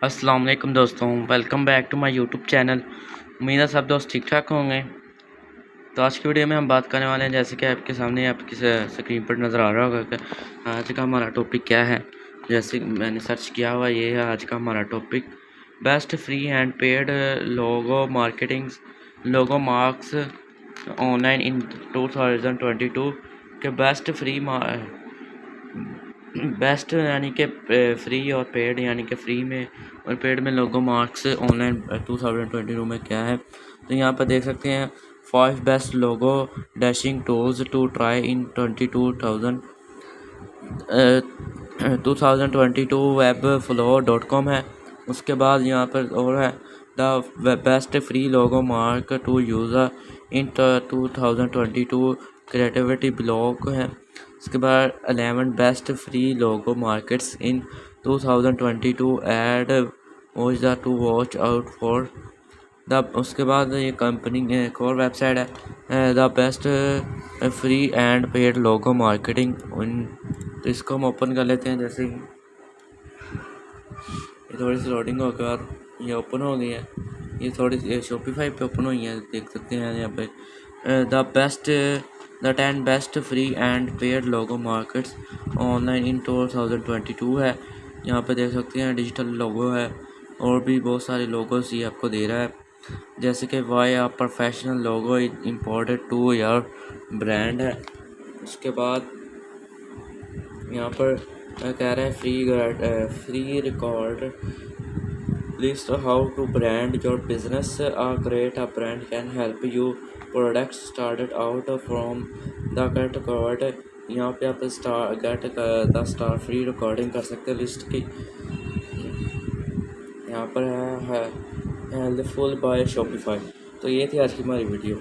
अस्सलाम वालेकुम दोस्तों, welcome back to my YouTube channel. उम्मीद है सब दोस्त ठीक ठाक होंगे। तो आज की वीडियो में हम बात करने वाले हैं, जैसे कि आपके सामने आपकी स्क्रीन पर नज़र आ रहा होगा कि आज का हमारा टॉपिक क्या है। जैसे मैंने सर्च किया हुआ, ये है आज का हमारा topic, best free and paid logo marketing logo marks online in 2022 के बेस्ट यानी कि फ्री और पेड, यानी कि फ्री में और पेड में लोगो मार्क्स ऑनलाइन 2022 में क्या है। तो यहाँ पर देख सकते हैं 5 best logo dashing tools to try in 2022 webflow.com है। उसके बाद यहाँ पर और है the best free logo mark to user in 2022 creativity blog है। उसके बाद 11 best free logo markets in 2022 ad watch the to watch out for the. उसके बाद ये कंपनी एक और वेबसाइट है the best free and paid logo marketing. तो इसको हम ओपन कर लेते हैं। जैसे ये थोड़ी सी लोडिंग होकर बाद ये ओपन हो गई है, ये थोड़ी सी शॉपिफाई पे ओपन हुई है, देख सकते हैं यहाँ पे the 10 best free and paid logo markets online in 2022 है। यहाँ पे देख सकते हैं डिजिटल लोगो है और भी बहुत सारे लोगोस ये आपको दे रहा है, जैसे कि why a professional logo imported to your brand है। उसके बाद यहाँ पर कह रहा है free record list how to brand your business create a brand can help you products started out from the gate covered. यहाँ पे आप स्टार फ्री रिकॉर्डिंग कर सकते हैं लिस्ट की। यहाँ पर है हेल्पफुल बाय शॉपिफाई। तो ये थी आज की हमारी वीडियो।